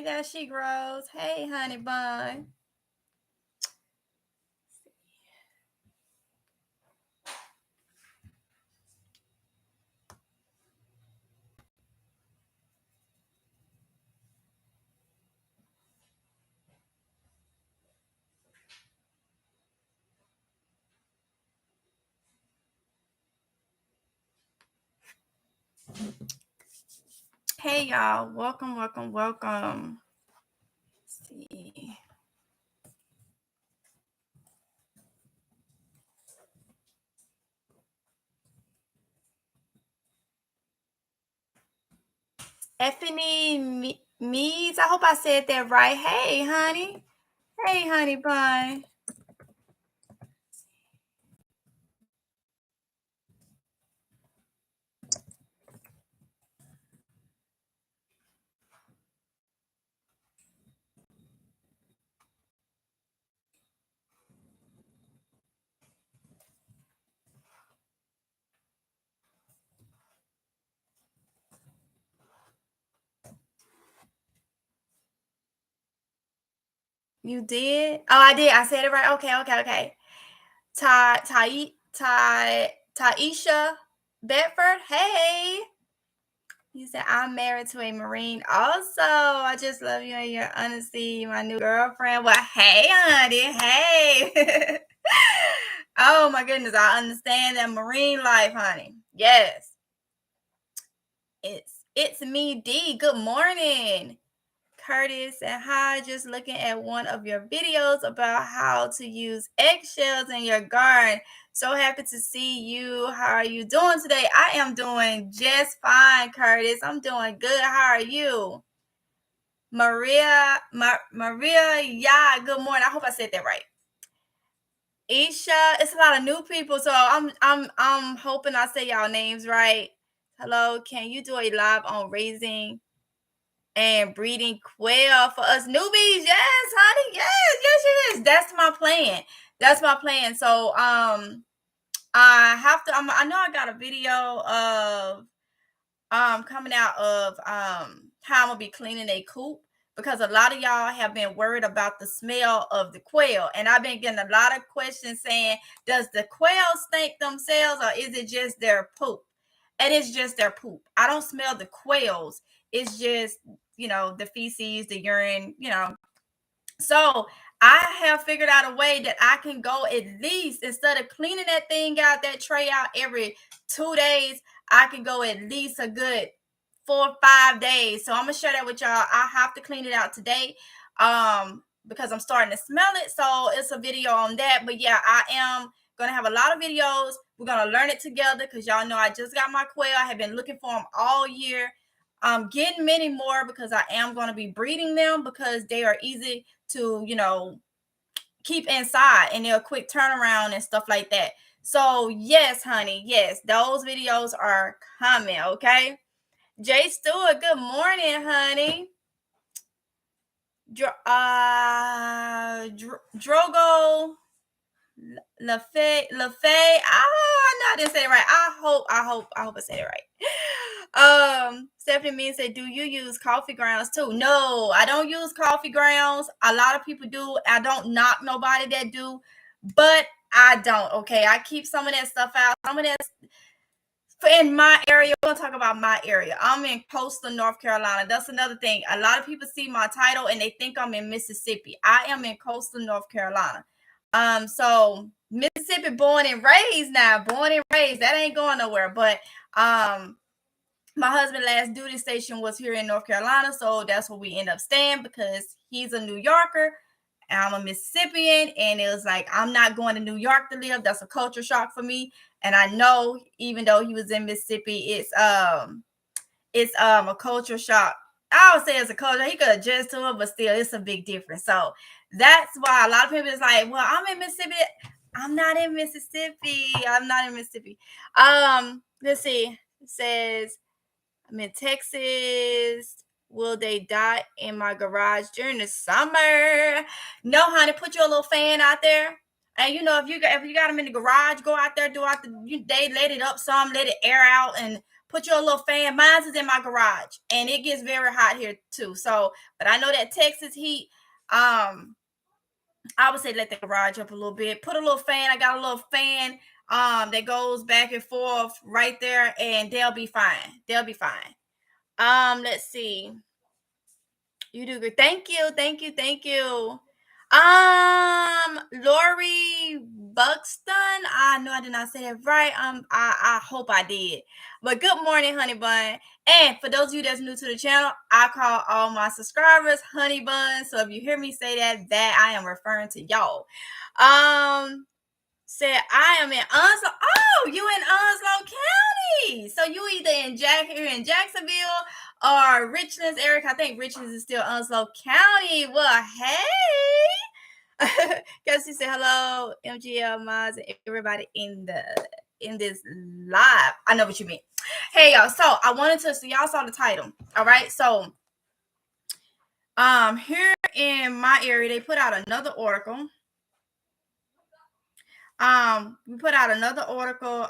there she grows. Hey, honey bun. Hey, y'all. Welcome, welcome, welcome. Let's see. Effany Meads. I hope I said that right. Hey, honey. Hey, honey bun. You did? Oh, I did. I said it right. Okay. Taisha Bedford. Hey. You said I'm married to a Marine. Also, I just love you and your honesty, my new girlfriend. Well, hey, honey. Hey. Oh my goodness. I understand that Marine life, honey. Yes. It's me, D. Good morning. Curtis and hi, just looking at one of your videos about how to use eggshells in your garden. So happy to see you. How are you doing today? I am doing just fine, Curtis. I'm doing good. How are you? Maria, yeah, good morning. I hope I said that right. Isha, it's a lot of new people, so I'm hoping I say y'all names right. Hello, can you do a live on raising and breeding quail for us newbies? Yes, honey. Yes. That's my plan. That's my plan. So I have to I know I got a video of coming out of how I'm gonna be cleaning a coop, because a lot of y'all have been worried about the smell of the quail, and I've been getting a lot of questions saying, does the quail stink themselves or is it just their poop? And it's just their poop. I don't smell the quails. It's just, the feces, the urine, So I have figured out a way that I can go, at least instead of cleaning that thing out, that tray out every 2 days, I can go at least a good 4 or 5 days. So I'm gonna share that with y'all. I have to clean it out today because I'm starting to smell it. So it's a video on that. But yeah, I am gonna have a lot of videos. We're gonna learn it together because y'all know I just got my quail. I have been looking for them all year. I'm getting many more because I am going to be breeding them because they are easy to, keep inside and they're a quick turnaround and stuff like that. So yes, honey, yes, those videos are coming. Okay. Jay Stewart, good morning, honey. Drogo LaFay. I know I didn't say it right. I hope I said it right. Stephanie Means said, do you use coffee grounds too? No, I don't use coffee grounds. A lot of people do. I don't knock nobody that do, but I don't. Okay, I keep some of that stuff out. Some of that in my area. We're gonna talk about my area. I'm in coastal North Carolina. That's another thing. A lot of people see my title and they think I'm in Mississippi. I am in coastal North Carolina. So Mississippi, born and raised now. Born and raised. That ain't going nowhere. But my husband's last duty station was here in North Carolina, so that's where we end up staying because he's a New Yorker. I'm a Mississippian, and it was like, I'm not going to New York to live. That's a culture shock for me. And I know, even though he was in Mississippi, it's a culture shock. I would say it's a culture. He could adjust to it, but still, it's a big difference. So that's why a lot of people is like, well, I'm in Mississippi. I'm not in Mississippi. I'm not in Mississippi. Let's see. It says, I'm in Texas. Will they die in my garage during the summer? No, honey. Put your little fan out there. And if you got them in the garage, go out there, they let it up some, let it air out, and put your little fan. Mine's is in my garage, and it gets very hot here too. So, but I know that Texas heat, I would say let the garage up a little bit. Put a little fan. I got a little fan that goes back and forth right there, and they'll be fine. They'll be fine. Let's see. You do good. Thank you. Thank you. Thank you. Lori Buxton. I know I did not say that right. I hope I did. But good morning, honey bun. And for those of you that's new to the channel, I call all my subscribers honey buns. So if you hear me say that I am referring to y'all. Said I am in Onslow. Oh, you in Onslow County. So you either here in Jacksonville or Richlands, Eric. I think Richlands is still Onslow County. Well, hey. Guess you say hello, MGL Mods, and everybody in this live. I know what you mean. Hey y'all. So I wanted to, so y'all saw the title. All right. So here in my area, they put out another article. We put out another article.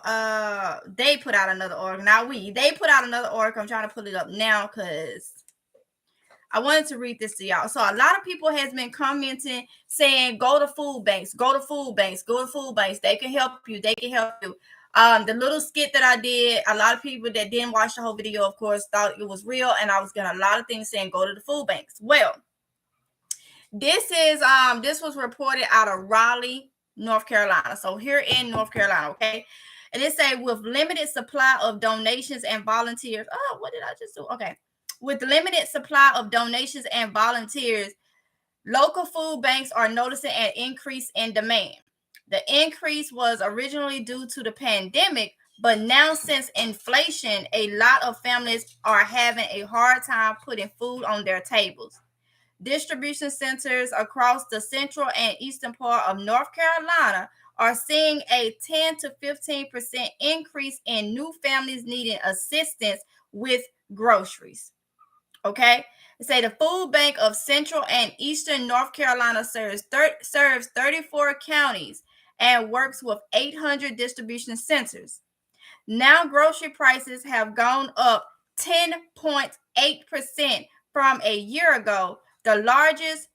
They put out another article. They put out another article. I'm trying to pull it up now because I wanted to read this to y'all. So a lot of people has been commenting saying, go to food banks, go to food banks, go to food banks. They can help you. They can help you. The little skit that I did, a lot of people that didn't watch the whole video, of course, thought it was real. And I was getting a lot of things saying, go to the food banks. Well, this was reported out of Raleigh, North Carolina. So here in North Carolina, okay. And it say with limited supply of donations and volunteers. Oh, what did I just do? Okay. With limited supply of donations and volunteers, local food banks are noticing an increase in demand. The increase was originally due to the pandemic, but now since inflation, a lot of families are having a hard time putting food on their tables. Distribution centers across the central and eastern part of North Carolina are seeing a 10 to 15% increase in new families needing assistance with groceries. Okay, they say the Food Bank of Central and Eastern North Carolina serves 34 counties and works with 800 distribution centers. Now grocery prices have gone up 10.8% from a year ago, the largest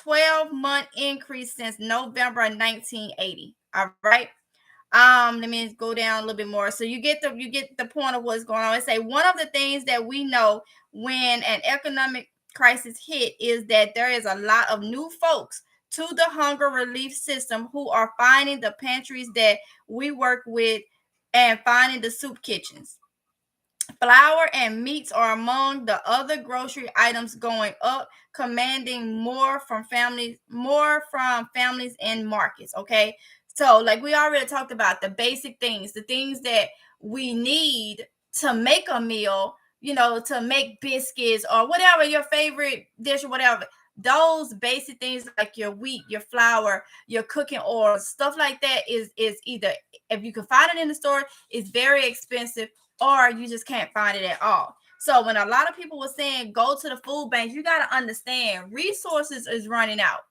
12-month increase since November 1980. All right. Let me go down a little bit more. So you get the point of what's going on. I say one of the things that we know when an economic crisis hit is that there is a lot of new folks to the hunger relief system who are finding the pantries that we work with and finding the soup kitchens. Flour and meats are among the other grocery items going up, commanding more from families and markets. Okay. So like we already talked about the basic things, the things that we need to make a meal, to make biscuits or whatever your favorite dish or whatever. Those basic things like your wheat, your flour, your cooking oil, stuff like that is either, if you can find it in the store, it's very expensive, or you just can't find it at all. So when a lot of people were saying go to the food bank, you got to understand resources is running out.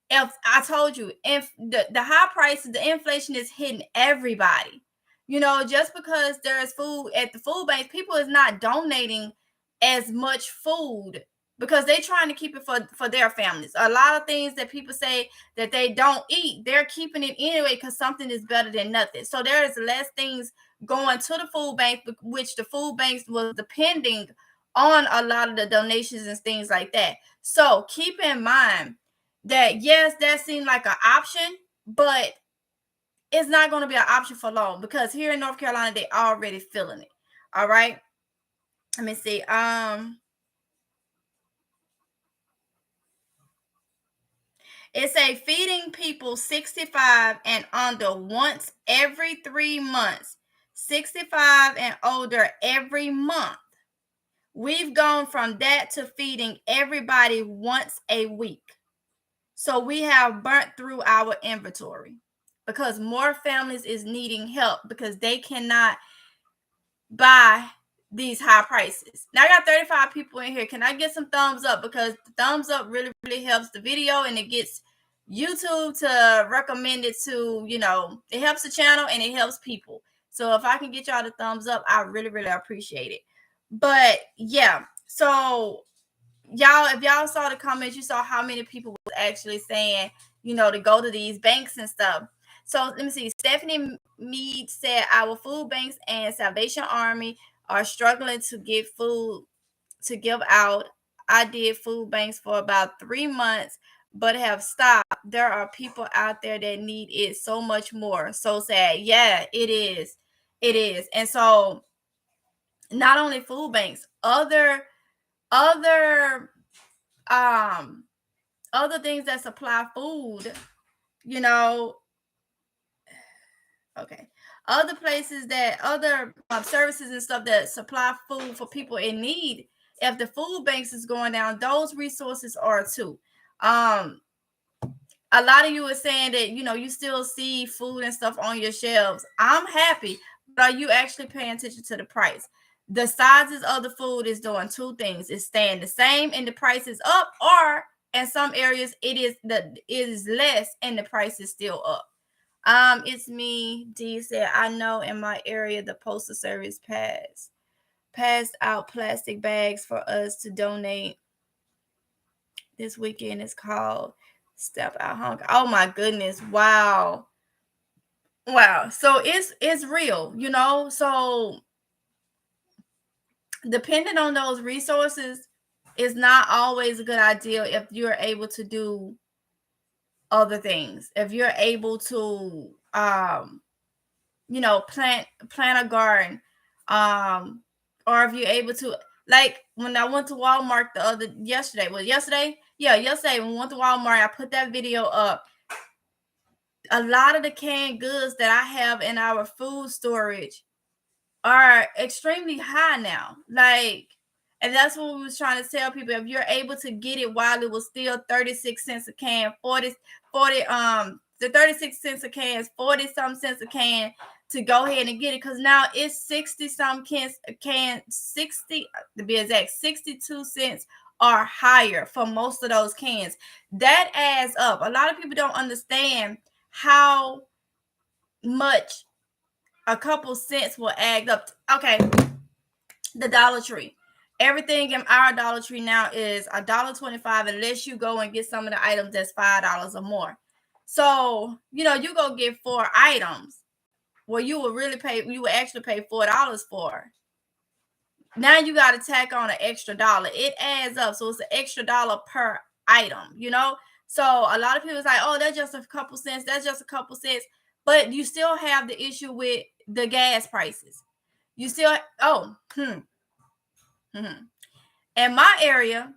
If I told you, if the high prices, the inflation is hitting everybody, just because there's food at the food bank, people is not donating as much food because they're trying to keep it for their families. A lot of things that people say that they don't eat, they're keeping it anyway because something is better than nothing. So there is less things going to the food bank, which the food banks was depending on a lot of the donations and things like that. So keep in mind that yes, that seemed like an option, but it's not going to be an option for long because here in North Carolina, they already feeling it. All right. Let me see. It's a feeding people 65 and under once every 3 months, 65 and older every month. We've gone from that to feeding everybody once a week. So we have burnt through our inventory because more families is needing help because they cannot buy these high prices. Now I got 35 people in here. Can I get some thumbs up? Because the thumbs up really, really helps the video and it gets YouTube to recommend it to, it helps the channel and it helps people. So if I can get y'all the thumbs up, I really, really appreciate it. But yeah, so y'all, if y'all saw the comments, you saw how many people was actually saying, to go to these banks and stuff. So let me see. Stephanie Mead said our food banks and Salvation Army are struggling to get food to give out. I did food banks for about 3 months, but have stopped. There are people out there that need it so much more. So sad. Yeah, it is. It is. And so not only food banks, other things that supply food, okay, other places that other services and stuff that supply food for people in need. If the food banks is going down, those resources are too. A lot of you are saying that you still see food and stuff on your shelves. I'm happy, but are you actually paying attention to the price? The sizes of the food is doing two things: it's staying the same and the price is up, or in some areas it is less and the price is still up. It's me. D said, I know in my area the postal service passed out plastic bags for us to donate. This weekend is called Step Out Hunger. Oh my goodness. Wow. So it's real, so depending on those resources, it's not always a good idea if you're able to do other things. If you're able to plant a garden, or if you're able to, like when I went to Walmart yesterday when we went to Walmart, I put that video up. A lot of the canned goods that I have in our food storage are extremely high now. And that's what we was trying to tell people. If you're able to get it while it was still 36 cents a can, the 36 cents a can is 40 some cents a can, to go ahead and get it, because now it's 60 some cans a can, 60 to be exact, 62 cents or higher for most of those cans. That adds up. A lot of people don't understand how much a couple cents will add up. Okay, the Dollar Tree. Everything in our Dollar Tree now is $1.25 unless you go and get some of the items that's $5 or more. So, you go get 4 items where you will actually pay $4 for. Now you got to tack on an extra dollar. It adds up. So it's an extra dollar per item, So a lot of people is like, oh, that's just a couple cents. That's just a couple cents. But you still have the issue with the gas prices. You still, in my area,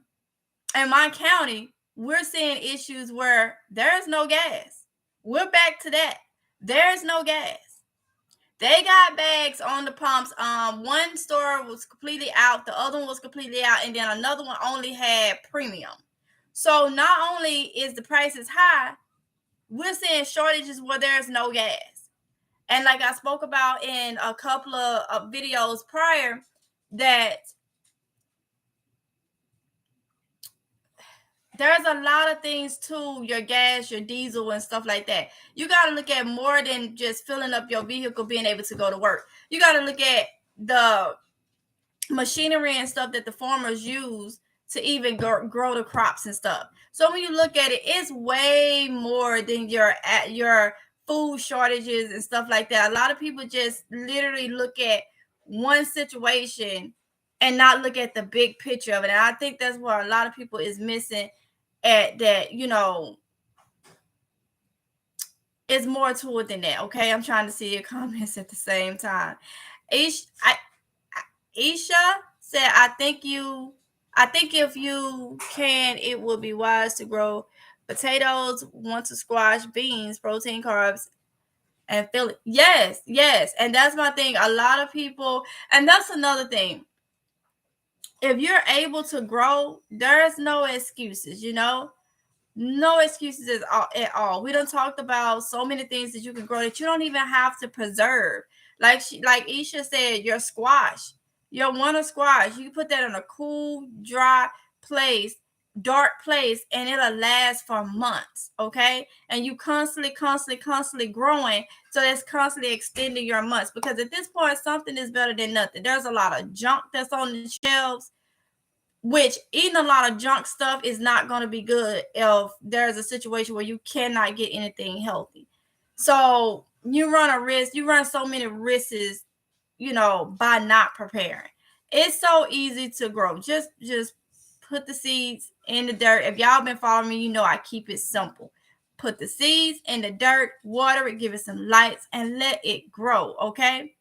in my county, we're seeing issues where there's no gas. We're back to that. There's no gas. They got bags on the pumps. One store was completely out. The other one was completely out. And then another one only had premium. So not only is the prices high, we're seeing shortages where there's no gas. And like I spoke about in a couple of videos prior, that there's a lot of things to your gas, your diesel, and stuff like that. You got to look at more than just filling up your vehicle, being able to go to work. You got to look at the machinery and stuff that the farmers use to even grow the crops and stuff. So when you look at it, it's way more than your food shortages and stuff like that. A lot of people just literally look at one situation and not look at the big picture of it. And I think that's where a lot of people is missing at that, it's more to it than that. Okay, I'm trying to see your comments at the same time. Isha said, I think if you can, it would be wise to grow potatoes, want to squash, beans, protein, carbs, and fill it. Yes. And that's my thing. A lot of people, and that's another thing. If you're able to grow, there's no excuses, no excuses at all. We done talked about so many things that you can grow that you don't even have to preserve. Like Isha said, your squash, your winter squash, you can put that in a cool, dry place. dark place, and it'll last for months, okay? And you constantly growing, so it's constantly extending your months, because at this point, something is better than nothing. There's a lot of junk that's on the shelves, which eating a lot of junk stuff is not going to be good if there's a situation where you cannot get anything healthy. So you run so many risks, by not preparing. It's so easy to grow. Just put the seeds in the dirt. If y'all been following me, I keep it simple. Put the seeds in the dirt, water it, give it some lights, and let it grow, okay?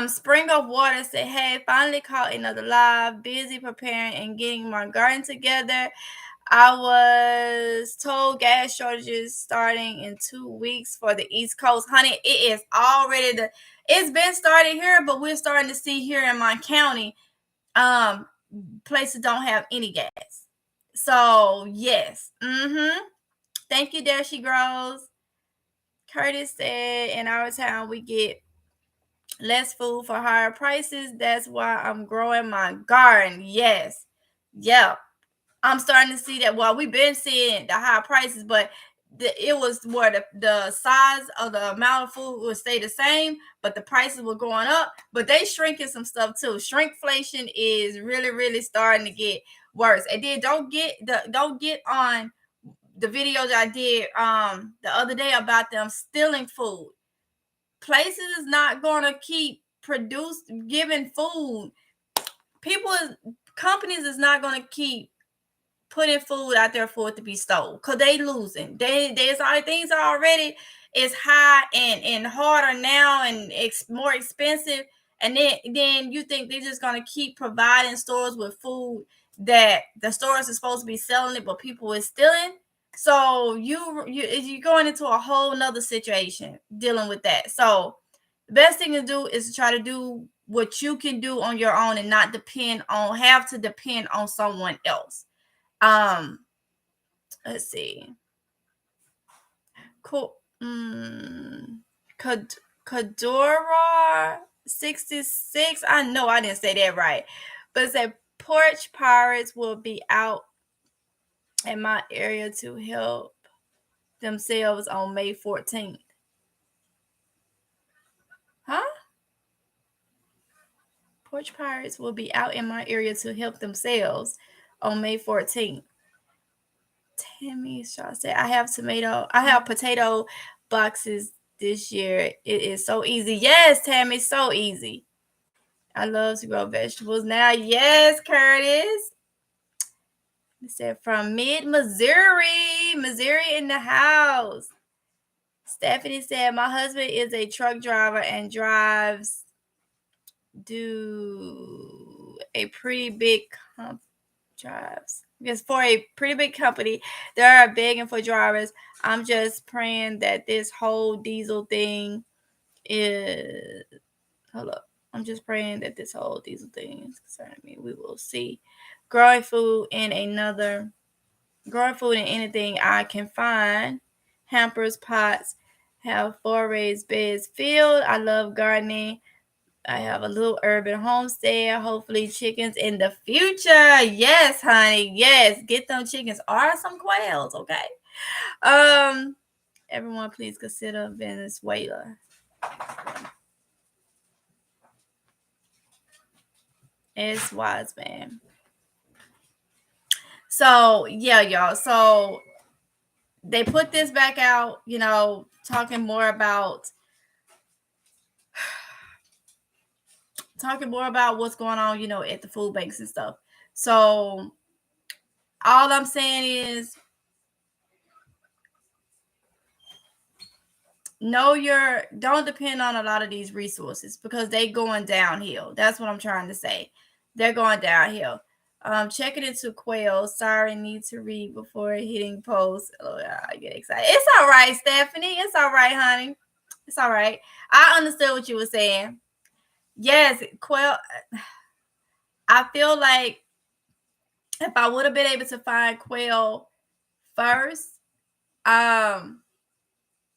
Spring of Water said, hey, finally caught another live, busy preparing and getting my garden together. I was told gas shortages starting in 2 weeks for the East Coast. Honey, it is already it's been started here, but we're starting to see here in my county, places don't have any gas. So yes. Thank you, There She Grows. Curtis said, in our town we get less food for higher prices. That's why I'm growing my garden. Yes. Yep. I'm starting to see that. Well, we've been seeing the high prices, but it was where the size of the amount of food would stay the same, but the prices were going up. But they shrinking some stuff too. Shrinkflation is really, really starting to get worse. And then don't get on the videos I did the other day about them stealing food. Places is not going to keep giving food. Companies is not going to keep putting food out there for it to be stole, because they losing. There's all things already is high and harder now, and it's more expensive. And then you think they're just going to keep providing stores with food that the stores are supposed to be selling it, but people is stealing. So you're going into a whole nother situation dealing with that. So the best thing to do is to try to do what you can do on your own and not have to depend on someone else. Let's see. Cool. Kadora 66. I know I didn't say that right, but it said porch pirates will be out in my area to help themselves on May 14th. Huh? Porch pirates will be out in my area to help themselves on May 14th. Tammy Shaw said, I have potato boxes this year. It is so easy. Yes, Tammy, so easy. I love to grow vegetables now. Yes, Curtis. He said from Missouri in the house. Stephanie said, my husband is a truck driver and drives a pretty big because for a pretty big company, they are begging for drivers. I'm just praying that this whole diesel thing is I'm just praying that this whole diesel thing is concerning me. We will see. Growing food in anything I can find. Hampers, pots, have 4 raised beds filled. I love gardening. I have a little urban homestead. Hopefully chickens in the future. Yes, honey. Yes. Get them chickens or some quails, okay? Everyone please consider Venezuela. It's wise, man. So yeah, y'all. So they put this back out, talking more about what's going on, at the food banks and stuff. So all I'm saying is don't depend on a lot of these resources, because they going downhill. That's what I'm trying to say. They're going downhill. Check it into Quail. Sorry, need to read before hitting post. Oh, I get excited. It's all right, Stephanie. It's all right, honey. It's all right. I understood what you were saying. Yes, Quail. I feel like if I would have been able to find Quail first, I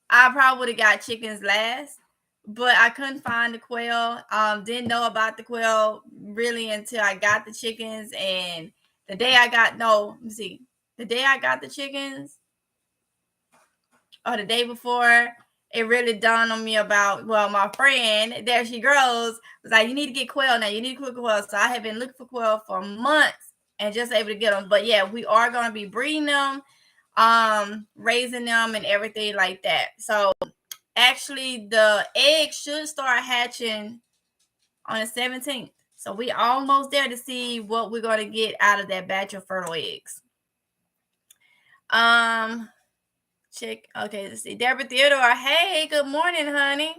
probably would have got chickens last, but I couldn't find the Quail. Didn't know about the Quail really until I got the chickens, and The day I got let me see. The day I got the chickens, or the day before, it really dawned on me about, well, my friend, there she grows, was like, you need to get quail now. You need to get quail. So I have been looking for quail for months and just able to get them. But yeah, we are going to be breeding them, raising them and everything like that. So actually the eggs should start hatching on the 17th. So we almost there to see what we're going to get out of that batch of fertile eggs. Check. Okay, let's see. Deborah Theodore. Hey, good morning, honey.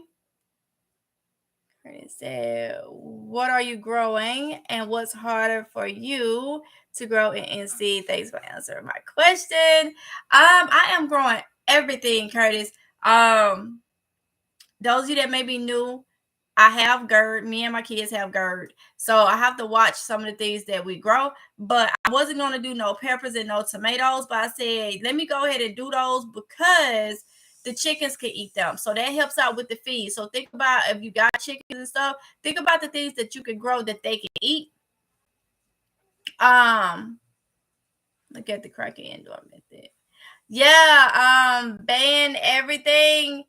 It said, what are you growing and what's harder for you to grow in NC? Thanks for answering my question. I am growing everything, Curtis. Those of you that may be new, I have GERD. Me and my kids have GERD. So I have to watch some of the things that we grow. But I wasn't going to do no peppers and no tomatoes. But I said, let me go ahead and do those because the chickens can eat them. So that helps out with the feed. So think about, if you got chickens and stuff, think about the things that you can grow that they can eat. Look at the cracky indoor method. Yeah, ban everything.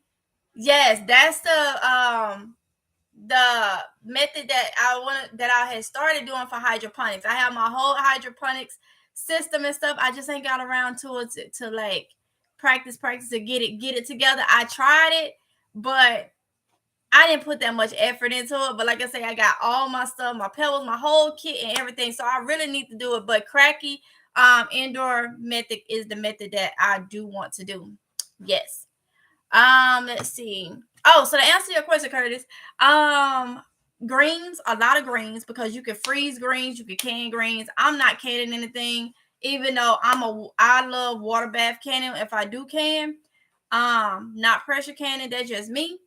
Yes, that's the method that I had started doing for hydroponics. I have my whole hydroponics system and stuff. I just ain't got around to it to like practice to get it together. I tried it, but I didn't put that much effort into it. But like I say, I got all my stuff, my pebbles, my whole kit and everything. So I really need to do it. But cracky indoor method is the method that I do want to do. Yes. Let's see. Oh, so to answer your question, Curtis, greens, a lot of greens, because you can freeze greens, you can can greens. I'm not canning anything, even though I love water bath canning if I do can. Not pressure canning, that's just me.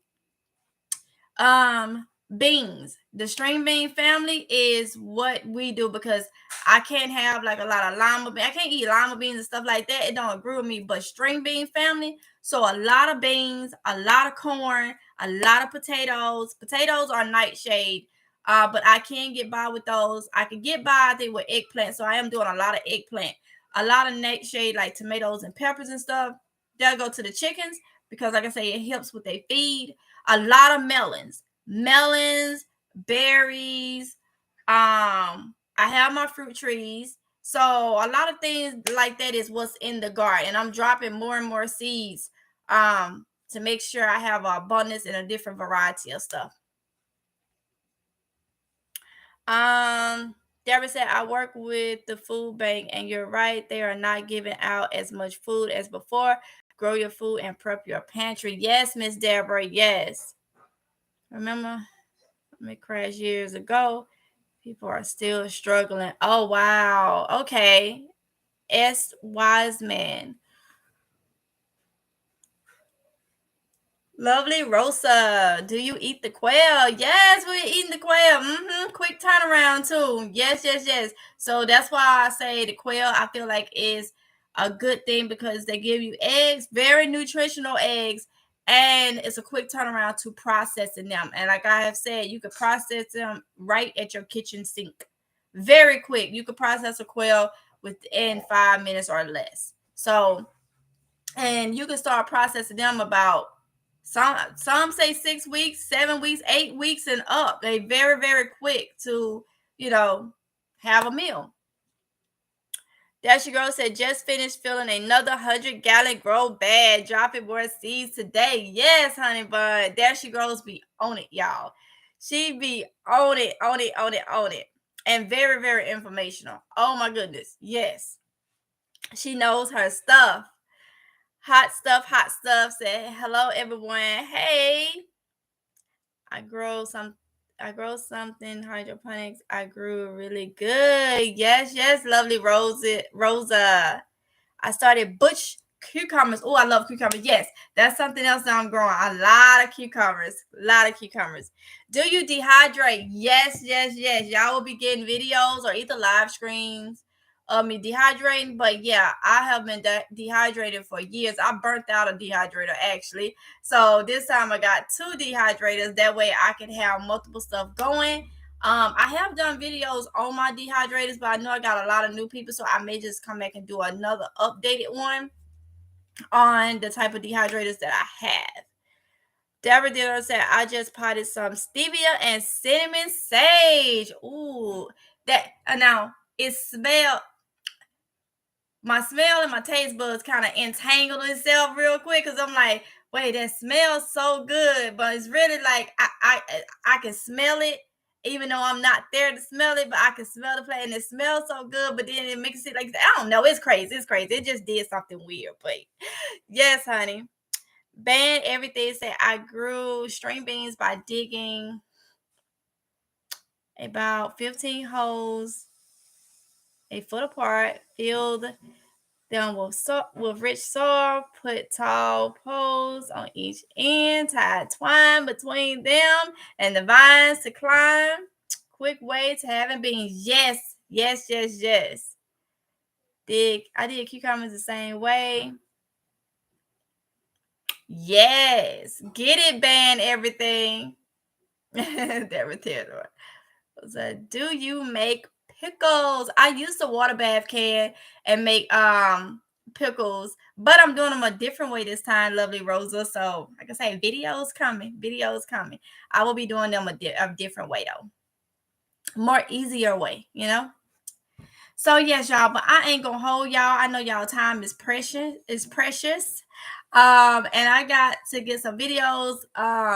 Beans, the string bean family is what we do, because I can't have like a lot of lima beans. I can't eat lima beans and stuff like that. It don't agree with me. But string bean family, so a lot of beans, a lot of corn, a lot of potatoes. Potatoes are nightshade, but I can get by with those. I can get by, I think, with eggplant. So I am doing a lot of eggplant, a lot of nightshade like tomatoes and peppers and stuff. They'll go to the chickens because, like I say, it helps with their feed. A lot of melons, berries. I have my fruit trees. So a lot of things like that is what's in the garden. And I'm dropping more and more seeds to make sure I have an abundance and a different variety of stuff. Deborah said, I work with the food bank, and you're right. They are not giving out as much food as before. Grow your food and prep your pantry. Yes, Miss Deborah. Yes. Remember, it crashed years ago. People are still struggling. Oh, wow. Okay. S. Wiseman. Lovely Rosa, do you eat the quail? Yes, we're eating the quail. Quick turnaround too. Yes. So that's why I say the quail, I feel like, is a good thing, because they give you eggs, very nutritional eggs, and it's a quick turnaround to processing them. And like I have said, you can process them right at your kitchen sink. Very quick. You can process a quail within 5 minutes or less. So, and you can start processing them about, some say 6 weeks, 7 weeks, 8 weeks and up. They very, very quick to, have a meal. Dashy Girl said, just finished filling another 100-gallon grow bag. Dropping more seeds today. Yes, honey bun. Dashy Girls be on it, y'all. She be on it. And very, very informational. Oh my goodness. Yes. She knows her stuff. Hot stuff said, hello everyone. Hey, I grow something hydroponics. I grew really good. Yes, lovely Rosa. I started butch cucumbers. Oh, I love cucumbers. Yes, that's something else that I'm growing. A lot of cucumbers. Do you dehydrate? Yes. Y'all will be getting videos or either live streams of me dehydrating. But yeah, I have been dehydrated for years. I burnt out a dehydrator actually. So this time I got 2 dehydrators. That way I can have multiple stuff going. I have done videos on my dehydrators, but I know I got a lot of new people, so I may just come back and do another updated one on the type of dehydrators that I have. Deborah Diller said, I just potted some stevia and cinnamon sage. Ooh, that now it smelled. My smell and my taste buds kind of entangled itself real quick because I'm like, wait, that smells so good, but it's really like I can smell it, even though I'm not there to smell it, but I can smell the plant and it smells so good. But then it makes it like I don't know, it's crazy, it's crazy. It just did something weird, but yes, honey. Ban everything. Said I grew string beans by digging about 15 holes a foot apart, filled them with rich soil, put tall poles on each end, tied twine between them and the vines to climb. Quick way to having beans. Yes, yes, yes, yes. I did cucumbers the same way. Yes. Get it, ban everything. Everything. So, do you make pickles? I use the water bath can and make pickles, but I'm doing them a different way this time, lovely Rosa. So like I say, videos coming. I will be doing them a different way though, more easier way, you know. So yes, y'all, but I ain't gonna hold y'all. I know y'all time is precious. It's precious. And I got to get some videos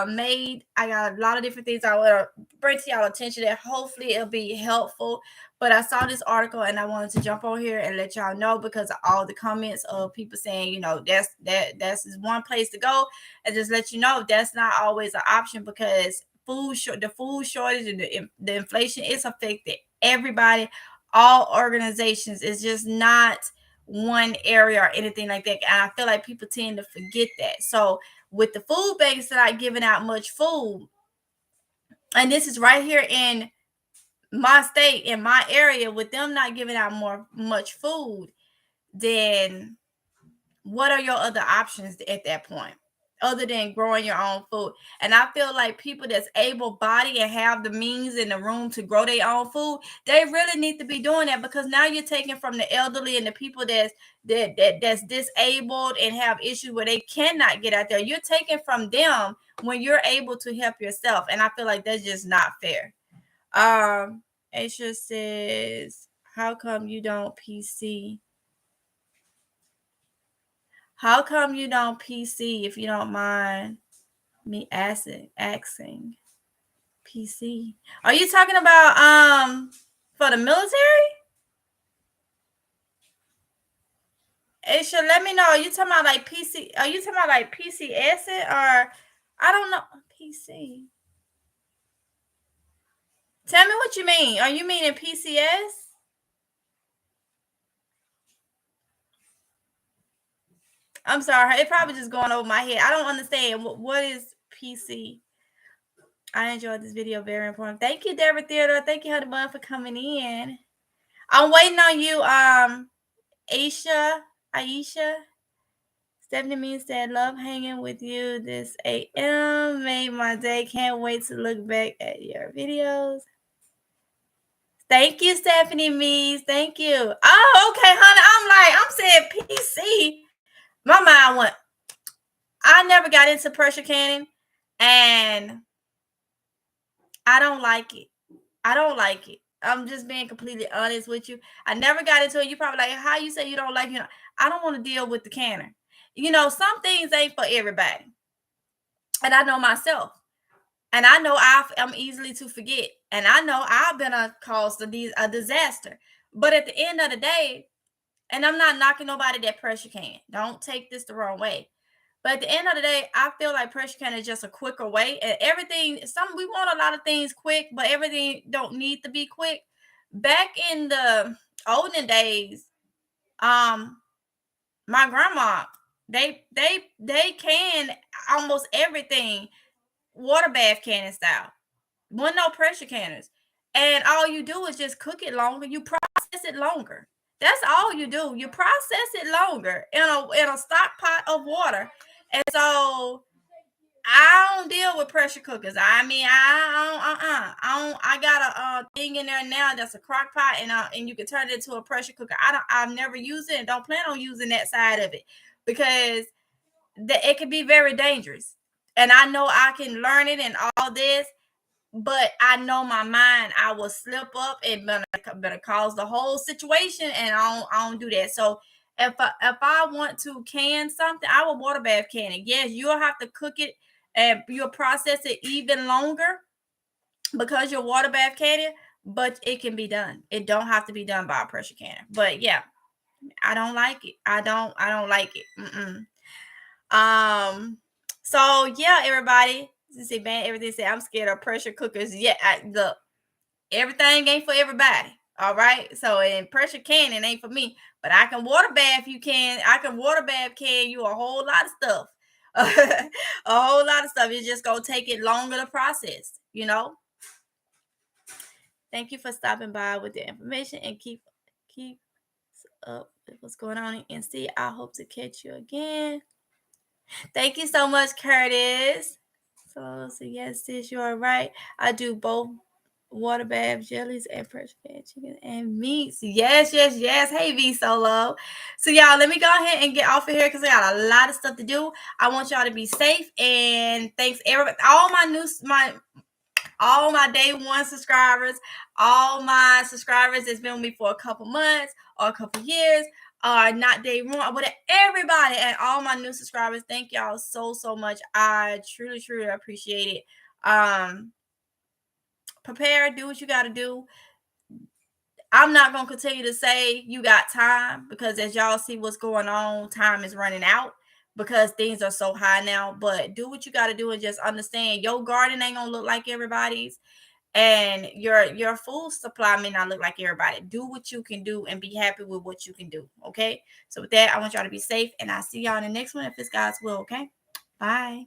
made. I got a lot of different things I want to bring to y'all attention that hopefully it'll be helpful. But I saw this article and I wanted to jump on here and let y'all know because of all the comments of people saying, you know, that's one place to go, and just let you know that's not always an option because the food shortage and the inflation is affecting everybody, all organizations. It's just not one area or anything like that. And I feel like people tend to forget that. So with the food banks that are giving out much food, and this is right here in my state, in my area, with them not giving out much food, then what are your other options at that point other than growing your own food? And I feel like people that's able-bodied and have the means in the room to grow their own food, they really need to be doing that because now you're taking from the elderly and the people that's disabled and have issues where they cannot get out there. You're taking from them when you're able to help yourself, and I feel like that's just not fair. Aisha says, how come you don't PC? How come you don't PC, if you don't mind me asking? PC. Are you talking about for the military? Aisha, let me know. Are you talking about like PC? Are you talking about like PCS or I don't know PC? Tell me what you mean. Are you meaning PCS? I'm sorry. It probably just going over my head. I don't understand. What is PC? I enjoyed this video. Very important. Thank you, Deborah Theodore. Thank you, Honey Bun, for coming in. I'm waiting on you, Aisha. Stephanie Means said, love hanging with you this AM. Made my day. Can't wait to look back at your videos. Thank you, Stephanie Means. Thank you. Oh, okay, honey. I'm saying PC. My mind went. I never got into pressure canning, and I don't like it. I'm just being completely honest with you. I never got into it. You probably like, how you say you don't like it? I don't want to deal with the canner. Some things ain't for everybody. And I know myself. And I know I'm easily to forget. And I know I've been a cause of a disaster. But at the end of the day, and I'm not knocking nobody that pressure can. Don't take this the wrong way. But at the end of the day, I feel like pressure can is just a quicker way. And everything, we want a lot of things quick, but everything don't need to be quick. Back in the olden days, my grandma, they can almost everything water bath canning style. Wasn't no pressure canners. And all you do is just cook it longer. You process it longer. That's all you do. You process it longer in a stock pot of water. And so I don't deal with pressure cookers. I mean, I got a thing in there now that's a crock pot, and you can turn it into a pressure cooker. I've never used it and don't plan on using that side of it because it can be very dangerous. And I know I can learn it and all this, but I know my mind, I will slip up and better cause the whole situation, and I don't do that. So if I want to can something, I will water bath can it. Yes, you'll have to cook it and you'll process it even longer because you're water bath canning, but it can be done. It don't have to be done by a pressure canner. But yeah, I don't like it. I don't like it. So yeah, everybody. See, man, everything say I'm scared of pressure cookers. Yeah, look, everything ain't for everybody. All right. So in pressure canning ain't for me. But I can water bath I can water bath can you a whole lot of stuff. A whole lot of stuff. It's just gonna take it longer to process, you know. Thank you for stopping by with the information and keep up with what's going on in NC. I hope to catch you again. Thank you so much, Curtis. So yes, sis, you are right. I do both water bath jellies and pressure fed chicken and meats. Yes. Hey, V Solo. So y'all, let me go ahead and get off of here because I got a lot of stuff to do. I want y'all to be safe, and thanks everybody, all my day one subscribers, all my subscribers that's been with me for a couple months or a couple years, not day one, but everybody and all my new subscribers, thank y'all so much. I truly appreciate it. Prepare, do what you got to do. I'm not going to continue to say you got time because as y'all see what's going on, time is running out because things are so high now. But do what you got to do and just understand your garden ain't going to look like everybody's. And your food supply may not look like everybody. Do what you can do and be happy with what you can do. Okay. So with that, I want y'all to be safe, and I'll see y'all in the next one if it's God's will. Okay. Bye.